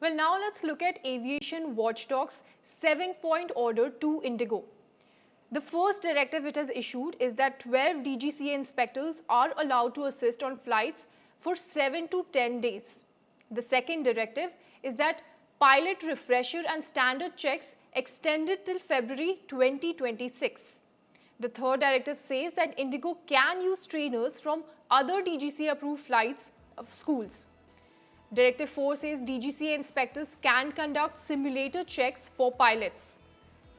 Well, now let's look at Aviation Watchdog's 7-point order to IndiGo. The first directive it has issued is that 12 DGCA inspectors are allowed to assist on flights for 7 to 10 days. The second directive is that pilot refresher and standard checks extended till February 2026. The third directive says that IndiGo can use trainers from other DGCA approved flights of schools. Directive 4 says DGCA inspectors can conduct simulator checks for pilots.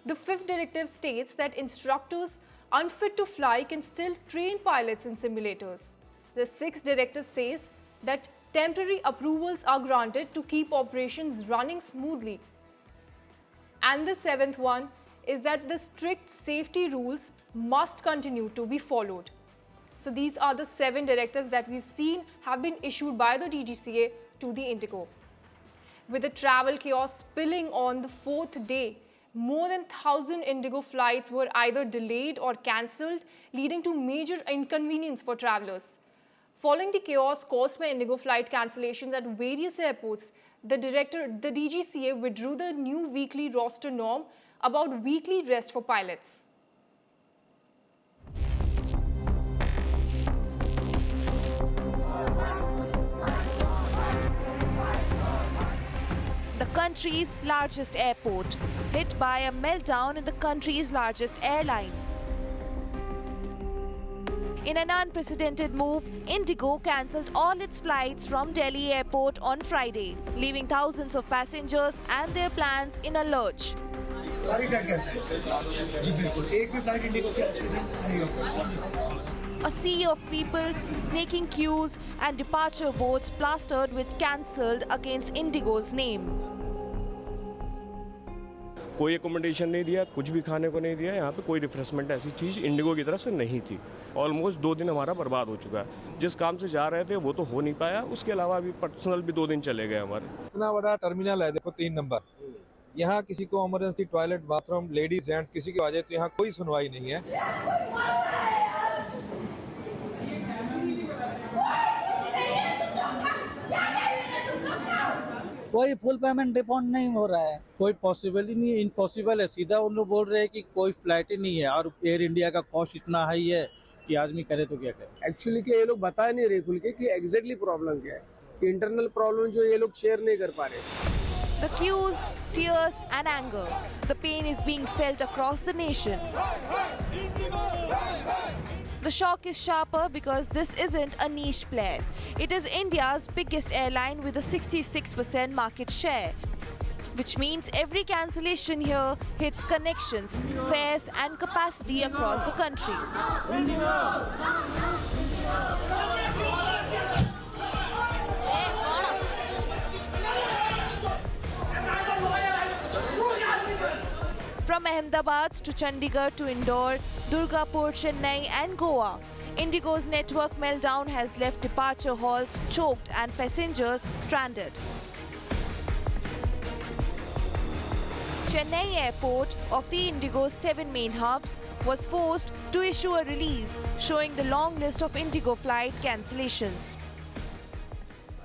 The fifth directive states that instructors unfit to fly can still train pilots in simulators. The sixth directive says that temporary approvals are granted to keep operations running smoothly. And the seventh one is that the strict safety rules must continue to be followed. So these are the 7 directives that we've seen have been issued by the DGCA to the IndiGo. With the travel chaos spilling on the 4th day, more than 1,000 IndiGo flights were either delayed or cancelled, leading to major inconvenience for travellers. Following the chaos caused by IndiGo flight cancellations at various airports, the DGCA withdrew the new weekly roster norm about weekly rest for pilots. The country's largest airport, hit by a meltdown in the country's largest airline. In an unprecedented move, IndiGo cancelled all its flights from Delhi airport on Friday, leaving thousands of passengers and their plans in a lurch. A sea of people, snaking queues and departure boards plastered with cancelled against IndiGo's name. कोई accommodation नहीं दिया, कुछ भी खाने को नहीं दिया, यहाँ पे कोई रिफ्रेशमेंट ऐसी चीज़ इंडिगो की तरफ से नहीं थी। ऑलमोस्ट 2 दिन हमारा बर्बाद हो चुका है। जिस काम से जा रहे थे वो तो हो नहीं पाया, उसके अलावा अभी पर्सनल भी 2 दिन चले गए हमारे। इतना बड़ा टर्मिनल है, देखो 3 नंबर, यहाँ किसी को emergency toilet bathroom ladies gents किसी की आ जाए तो यहाँ कोई सुनवाई नहीं है। कोई फुल पेमेंट रिफंड नहीं हो रहा है, कोई पॉसिबल ही नहीं है, इम्पॉसिबल है। सीधा उन लोग बोल रहे हैं कि कोई फ्लाइट ही नहीं है और एयर इंडिया का कॉस्ट इतना हाई है कि आदमी करे तो क्या करे। एक्चुअली कि ये लोग बता नहीं रहे खुल के कि एग्जैक्टली प्रॉब्लम क्या है, कि इंटरनल प्रॉब्लम जो ये लोग शेयर नहीं कर पा रहे। The queues, tears and anger. The pain is being felt across the nation. The shock is sharper because this isn't a niche player. It is India's biggest airline with a 66% market share, which means every cancellation here hits connections, fares and capacity across the country. From Ahmedabad to Chandigarh to Indore, Durgapur, Chennai and Goa, IndiGo's network meltdown has left departure halls choked and passengers stranded. Chennai Airport, of the IndiGo's 7 main hubs, was forced to issue a release showing the long list of IndiGo flight cancellations.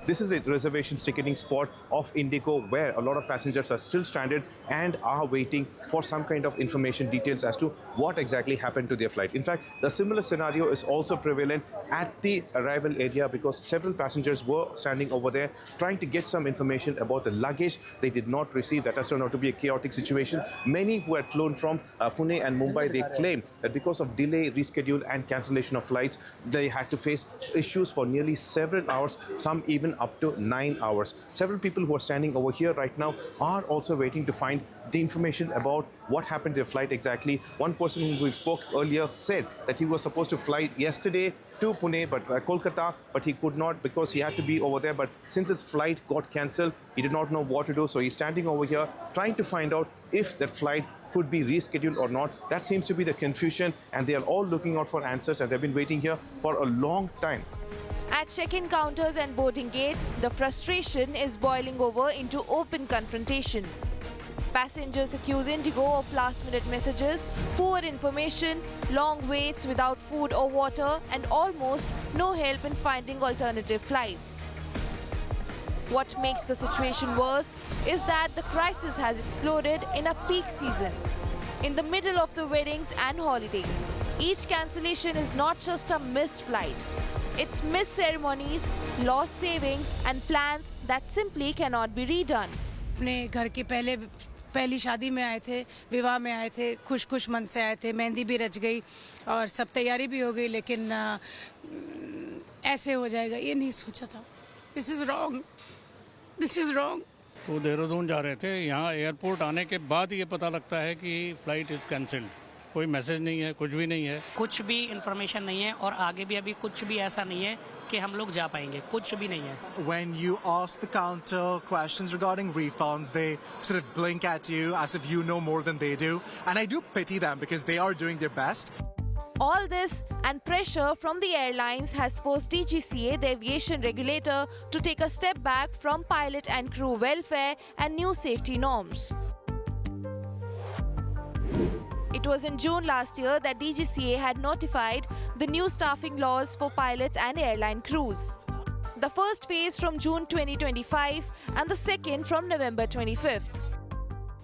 This is a reservation ticketing spot of IndiGo where a lot of passengers are still stranded and are waiting for some kind of information details as to what exactly happened to their flight. In fact, the similar scenario is also prevalent at the arrival area because several passengers were standing over there trying to get some information about the luggage they did not receive. That has turned out to be a chaotic situation. Many who had flown from Pune and Mumbai, they claimed that because of delay, reschedule and cancellation of flights, they had to face issues for nearly several hours, some even up to 9 hours. Several people who are standing over here right now are also waiting to find the information about what happened to their flight exactly. One person who we spoke earlier said that he was supposed to fly yesterday to Pune, but Kolkata, but he could not because he had to be over there. But since his flight got cancelled, he did not know what to do. So he's standing over here trying to find out if that flight could be rescheduled or not. That seems to be the confusion, and they are all looking out for answers, and they've been waiting here for a long time. At check-in counters and boarding gates, the frustration is boiling over into open confrontation. Passengers accuse IndiGo of last-minute messages, poor information, long waits without food or water, and almost no help in finding alternative flights. What makes the situation worse is that the crisis has exploded in a peak season, in the middle of the weddings and holidays. Each cancellation is not just a missed flight. It's missed ceremonies, lost savings and plans that simply cannot be redone. अपने घर के पहली शादी में आए थे, विवाह में आए थे, खुश मन से आए थे, मेहंदी भी रच गई और सब तैयारी भी हो गई, लेकिन ऐसे हो जाएगा ये नहीं सोचा था. This is wrong. This is wrong. वो देहरादून जा रहे थे, यहाँ एयरपोर्ट आने के बाद ये पता लगता है कि फ़्लाइट इज़ कैंसिल्ड. कोई मैसेज नहीं है, कुछ भी नहीं है. कुछ भी इन्फॉर्मेशन नहीं है और आगे भी अभी कुछ भी ऐसा नहीं है कि हम लोग जा पाएंगे. कुछ भी नहीं है. When you ask the counter questions regarding refunds, they sort of blink at you as if you know more than they do. And I do pity them because they are doing their best. All this and pressure from the airlines has forced DGCA, the aviation regulator, to take a step back from pilot and crew welfare and new safety norms. It was in June last year that DGCA had notified the new staffing laws for pilots and airline crews. The first phase from June 2025 and the second from November 25th.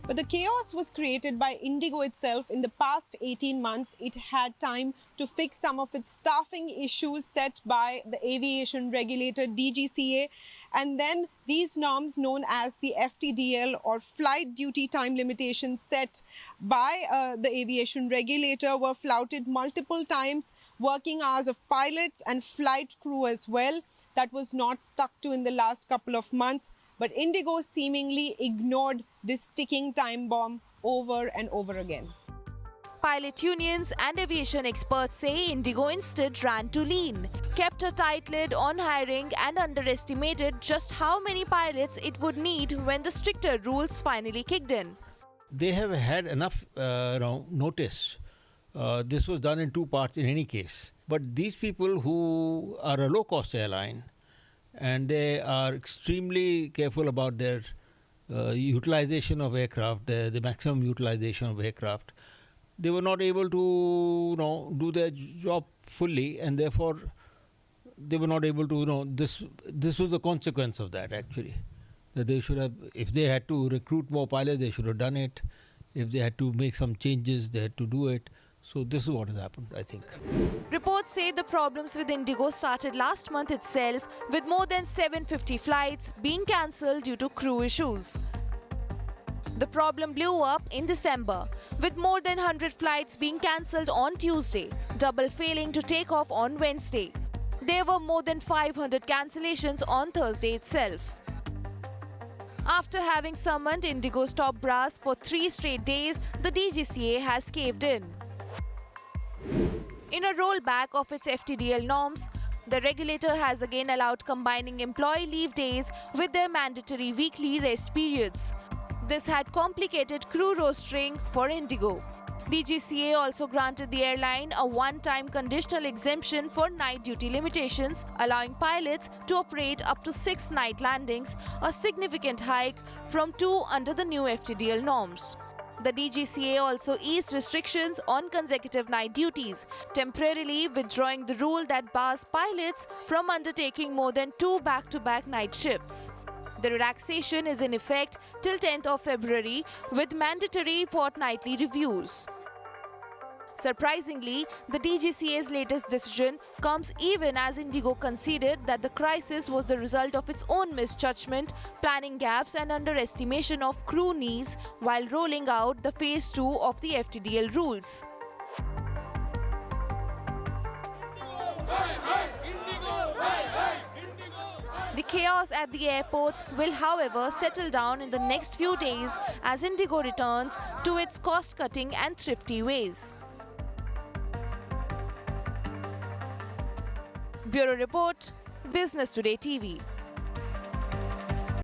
But the chaos was created by IndiGo itself. In the past 18 months, it had time to fix some of its staffing issues set by the aviation regulator DGCA. And then these norms known as the FTDL or flight duty time limitations set by the aviation regulator were flouted multiple times. Working hours of pilots and flight crew as well. That was not stuck to in the last couple of months. But IndiGo seemingly ignored this ticking time bomb over and over again. Pilot unions and aviation experts say IndiGo instead ran too lean, kept a tight lid on hiring and underestimated just how many pilots it would need when the stricter rules finally kicked in. They have had enough notice. This was done in two parts in any case. But these people who are a low-cost airline, and they are extremely careful about their utilization of aircraft, the maximum utilization of aircraft. They were not able to do their job fully, and therefore they were not able to, this was the consequence of that actually. That they should have, if they had to recruit more pilots, they should have done it. If they had to make some changes, they had to do it. So this is what has happened, I think. Reports say the problems with IndiGo started last month itself, with more than 750 flights being cancelled due to crew issues. The problem blew up in December, with more than 100 flights being cancelled on Tuesday, double failing to take off on Wednesday. There were more than 500 cancellations on Thursday itself. After having summoned IndiGo's top brass for 3 straight days, the DGCA has caved in. In a rollback of its FTDL norms, the regulator has again allowed combining employee leave days with their mandatory weekly rest periods. This had complicated crew rostering for IndiGo. DGCA also granted the airline a one-time conditional exemption for night duty limitations, allowing pilots to operate up to 6 night landings, a significant hike from 2 under the new FTDL norms. The DGCA also eased restrictions on consecutive night duties, temporarily withdrawing the rule that bars pilots from undertaking more than 2 back-to-back night shifts. The relaxation is in effect till 10th of February with mandatory fortnightly reviews. Surprisingly, the DGCA's latest decision comes even as IndiGo conceded that the crisis was the result of its own misjudgment, planning gaps and underestimation of crew needs while rolling out the Phase 2 of the FTDL rules. The chaos at the airports will, however, settle down in the next few days as IndiGo returns to its cost-cutting and thrifty ways. Bureau Report, Business Today TV.